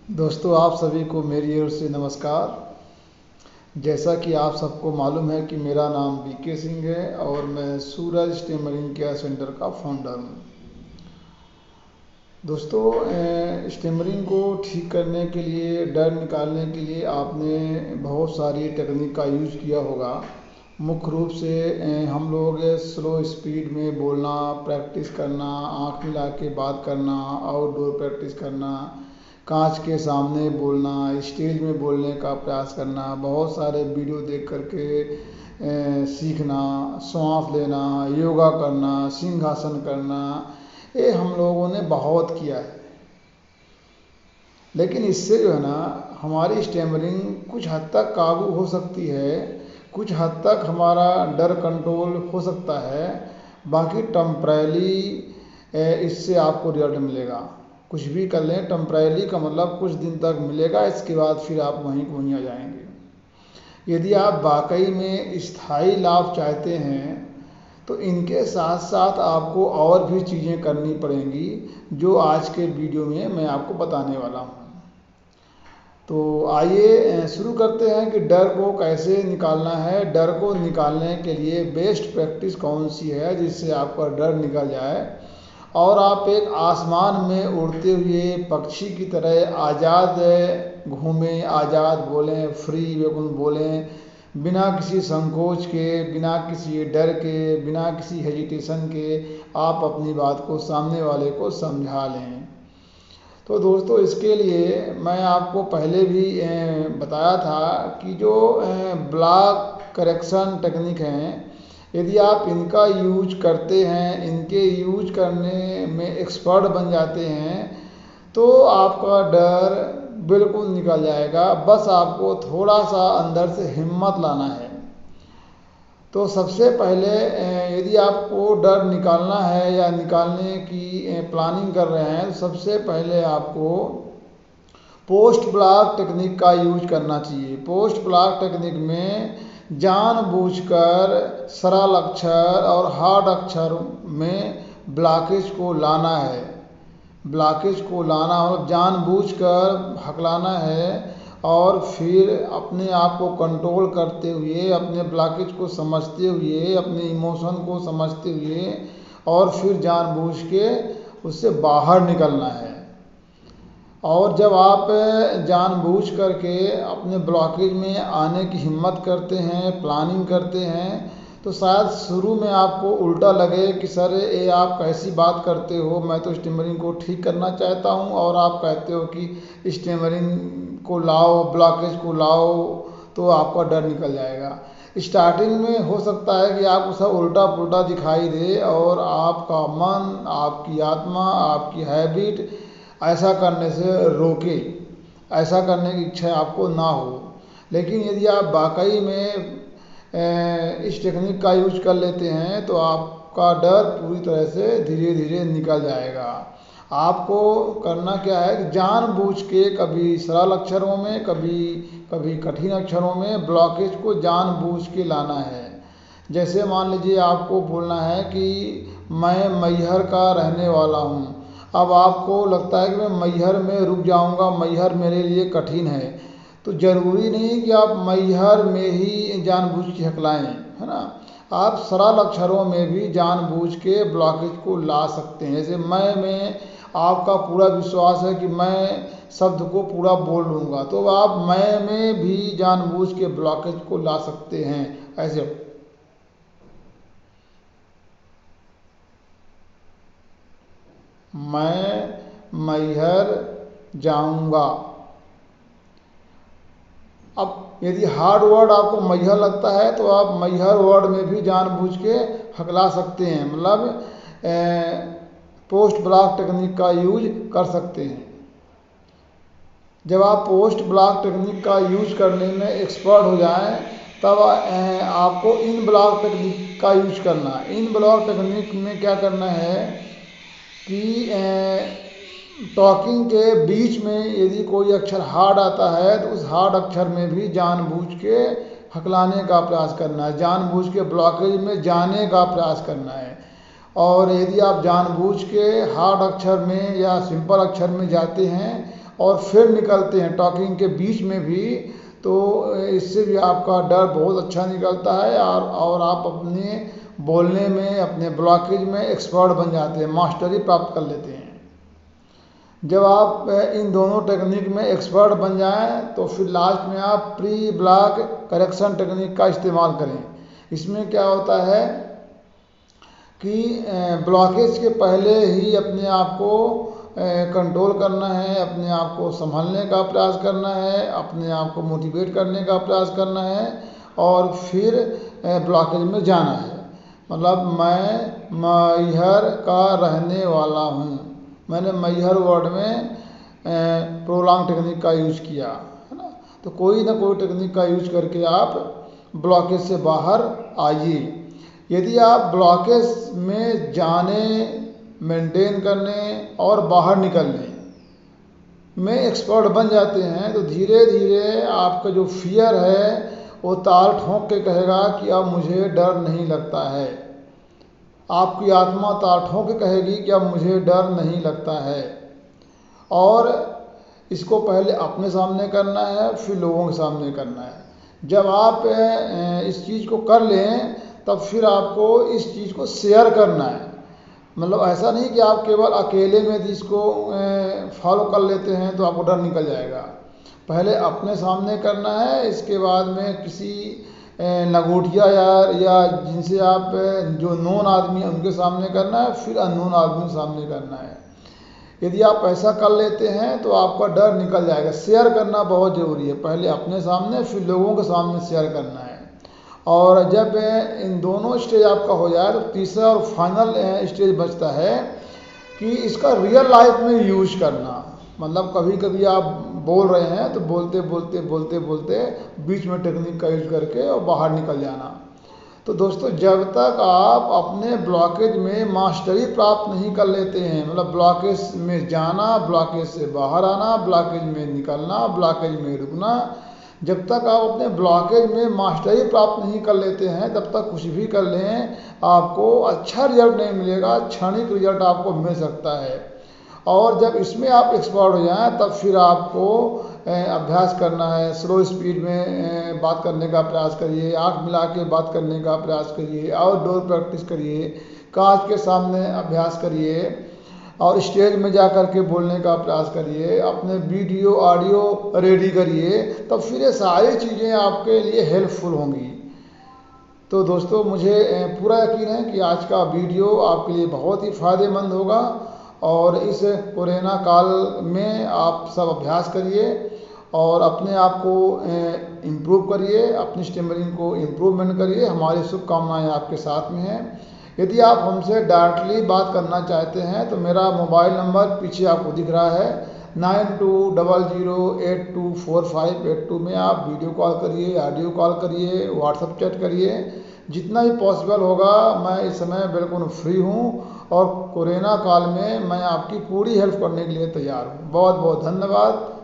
दोस्तों, आप सभी को मेरी ओर से नमस्कार। जैसा कि आप सबको मालूम है कि मेरा नाम बीके सिंह है और मैं सूरज स्टेमरिंग केयर सेंटर का फाउंडर हूँ। दोस्तों, स्टेमरिंग को ठीक करने के लिए, डर निकालने के लिए आपने बहुत सारी टेक्निक का यूज़ किया होगा। मुख्य रूप से हम लोग स्लो स्पीड में बोलना प्रैक्टिस करना, आँख मिला के बात करना, आउटडोर प्रैक्टिस करना, कांच के सामने बोलना, स्टेज में बोलने का प्रयास करना, बहुत सारे वीडियो देख करके सीखना, श्वास लेना, योगा करना, सिंहासन करना, ये हम लोगों ने बहुत किया है। लेकिन इससे जो है ना, हमारी स्टेमरिंग कुछ हद तक काबू हो सकती है, कुछ हद तक हमारा डर कंट्रोल हो सकता है। बाकी टेम्परेली इससे आपको रिजल्ट मिलेगा। कुछ भी कर लें, टेम्परेरी का मतलब कुछ दिन तक मिलेगा, इसके बाद फिर आप वहीं आ जाएंगे। यदि आप वाकई में स्थायी लाभ चाहते हैं तो इनके साथ साथ आपको और भी चीज़ें करनी पड़ेंगी, जो आज के वीडियो में मैं आपको बताने वाला हूँ। तो आइए शुरू करते हैं कि डर को कैसे निकालना है। डर को निकालने के लिए बेस्ट प्रैक्टिस कौन सी है जिससे आपका डर निकल जाए और आप एक आसमान में उड़ते हुए पक्षी की तरह आज़ाद घूमें, आज़ाद बोलें, फ्री बिल्कुल बोलें, बिना किसी संकोच के, बिना किसी डर के, बिना किसी हेजिटेशन के आप अपनी बात को सामने वाले को समझा लें। तो दोस्तों, इसके लिए मैं आपको पहले भी बताया था कि जो ब्लॉक करेक्शन टेक्निक हैं, यदि आप इनका यूज करते हैं, इनके यूज करने में एक्सपर्ट बन जाते हैं तो आपका डर बिल्कुल निकल जाएगा। बस आपको थोड़ा सा अंदर से हिम्मत लाना है। तो सबसे पहले यदि आपको डर निकालना है या निकालने की प्लानिंग कर रहे हैं, तो सबसे पहले आपको पोस्ट ब्लॉक टेक्निक का यूज करना चाहिए। पोस्ट ब्लॉक टेक्निक में जानबूझकर सरल अक्षर और हार्ड अक्षर में ब्लॉकेज को लाना है। ब्लॉकेज को लाना मतलब जानबूझकर हकलाना है और फिर अपने आप को कंट्रोल करते हुए, अपने ब्लॉकेज को समझते हुए, अपने इमोशन को समझते हुए और फिर जानबूझ के उससे बाहर निकलना है। और जब आप जानबूझ करके अपने ब्लॉकेज में आने की हिम्मत करते हैं, प्लानिंग करते हैं, तो शायद शुरू में आपको उल्टा लगे कि सर ये आप कैसी बात करते हो, मैं तो स्टेमरिंग को ठीक करना चाहता हूँ और आप कहते हो कि स्टेमरिंग को लाओ, ब्लॉकेज को लाओ तो आपका डर निकल जाएगा। स्टार्टिंग में हो सकता है कि आपको सब उल्टा पुल्टा दिखाई दे और आपका मन, आपकी आत्मा, आपकी हैबिट ऐसा करने से रोके, ऐसा करने की इच्छा आपको ना हो। लेकिन यदि आप वाकई में इस टेक्निक का यूज कर लेते हैं तो आपका डर पूरी तरह से धीरे धीरे निकल जाएगा। आपको करना क्या है कि जानबूझ के कभी सरल अक्षरों में, कभी कठिन अक्षरों में ब्लॉकेज को जानबूझ के लाना है। जैसे मान लीजिए आपको बोलना है कि मैं मैहर का रहने वाला हूँ। अब आपको लगता है कि मैं मैहर में रुक जाऊँगा, मैहर मेरे लिए कठिन है, तो ज़रूरी नहीं कि आप मैहर में ही जानबूझ के हकलाएँ, है ना। आप सरल अक्षरों में भी जानबूझ के ब्लॉकेज को ला सकते हैं। जैसे मैं में आपका पूरा विश्वास है कि मैं शब्द को पूरा बोल लूँगा, तो आप मैं में भी जानबूझ के ब्लॉकेज को ला सकते हैं। ऐसे मैं मैहर जाऊँगा। अब यदि हार्ड वर्ड आपको मैहर लगता है तो आप मैहर वर्ड में भी जानबूझ के हकला सकते हैं, मतलब पोस्ट ब्लॉक टेक्निक का यूज कर सकते हैं। जब आप पोस्ट ब्लॉक टेक्निक का यूज करने में एक्सपर्ट हो जाएं, तब आपको इन ब्लॉक टेक्निक का यूज करना है। इन ब्लॉक टेक्निक में क्या करना है कि टॉकिंग के बीच में यदि कोई अक्षर हार्ड आता है तो उस हार्ड अक्षर में भी जानबूझ के हकलाने का प्रयास करना है, जानबूझ के ब्लॉकेज में जाने का प्रयास करना है। और यदि आप जानबूझ के हार्ड अक्षर में या सिंपल अक्षर में जाते हैं और फिर निकलते हैं टॉकिंग के बीच में भी, तो इससे भी आपका डर बहुत अच्छा निकलता है और आप अपने बोलने में, अपने ब्लॉकेज में एक्सपर्ट बन जाते हैं, मास्टरी प्राप्त कर लेते हैं। जब आप इन दोनों टेक्निक में एक्सपर्ट बन जाएं तो फिर लास्ट में आप प्री ब्लॉक करेक्शन टेक्निक का इस्तेमाल करें। इसमें क्या होता है कि ब्लॉकेज के पहले ही अपने आप को कंट्रोल करना है, अपने आप को संभालने का प्रयास करना है, अपने आप को मोटिवेट करने का प्रयास करना है और फिर ब्लॉकेज में जाना है। मतलब मैं मैहर का रहने वाला हूँ, मैंने मैहर वर्ड में प्रोलॉन्ग टेक्निक का यूज किया है ना। तो कोई ना कोई टेक्निक का यूज करके आप ब्लॉकेज से बाहर आइए। यदि आप ब्लॉकेज में जाने, मेंटेन करने और बाहर निकलने में एक्सपर्ट बन जाते हैं तो धीरे धीरे आपका जो फियर है वो ताल ठोंक के कहेगा कि अब मुझे डर नहीं लगता है। आपकी आत्मा ताल ठोंक के कहेगी कि अब मुझे डर नहीं लगता है। और इसको पहले अपने सामने करना है, फिर लोगों के सामने करना है। जब आप इस चीज़ को कर लें तब फिर आपको इस चीज़ को शेयर करना है। मतलब ऐसा नहीं कि आप केवल अकेले में इसको फॉलो कर लेते हैं तो आपको डर निकल जाएगा। पहले अपने सामने करना है, इसके बाद में किसी लंगोटिया या जिनसे आप जो नोन आदमी है उनके सामने करना है, फिर अननोन आदमी के सामने करना है। यदि आप ऐसा कर लेते हैं तो आपका डर निकल जाएगा। शेयर करना बहुत ज़रूरी है, पहले अपने सामने फिर लोगों के सामने शेयर करना है। और जब इन दोनों स्टेज आपका हो जाए तो तीसरा और फाइनल स्टेज बचता है कि इसका रियल लाइफ में यूज करना। मतलब कभी कभी आप बोल रहे हैं तो बोलते बोलते बोलते बोलते बीच में टेक्निक का यूज करके और बाहर निकल जाना। तो दोस्तों, जब तक आप अपने ब्लॉकेज में मास्टरी प्राप्त नहीं कर लेते हैं, मतलब ब्लॉकेज में जाना, ब्लॉकेज से बाहर आना, ब्लॉकेज में निकलना, ब्लॉकेज में रुकना, जब तक आप अपने ब्लॉकेज में मास्टरी प्राप्त नहीं कर लेते हैं तब तक कुछ भी कर लें आपको अच्छा रिजल्ट नहीं मिलेगा, क्षणिक रिजल्ट आपको मिल सकता है। और जब इसमें आप एक्सपर्ट हो जाएं तब फिर आपको अभ्यास करना है। स्लो स्पीड में बात करने का प्रयास करिए, आँख मिला के बात करने का प्रयास करिए, आउटडोर प्रैक्टिस करिए, कांच के सामने अभ्यास करिए और स्टेज में जा कर के बोलने का प्रयास करिए, अपने वीडियो ऑडियो रेडी करिए, तब फिर ये सारी चीज़ें आपके लिए हेल्पफुल होंगी। तो दोस्तों, मुझे पूरा यकीन है कि आज का वीडियो आपके लिए बहुत ही फ़ायदेमंद होगा और इस कोरोना काल में आप सब अभ्यास करिए और अपने आप को इम्प्रूव करिए, अपनी स्टेमरिंग को इम्प्रूवमेंट करिए। हमारी शुभकामनाएँ आपके साथ में हैं। यदि आप हमसे डायरेक्टली बात करना चाहते हैं तो मेरा मोबाइल नंबर पीछे आपको दिख रहा है, 9200824582 में आप वीडियो कॉल करिए, ऑडियो कॉल करिए, व्हाट्सएप चैट करिए। जितना भी पॉसिबल होगा मैं इस समय बिल्कुल फ्री हूँ और कोरोना काल में मैं आपकी पूरी हेल्प करने के लिए तैयार हूँ। बहुत बहुत धन्यवाद।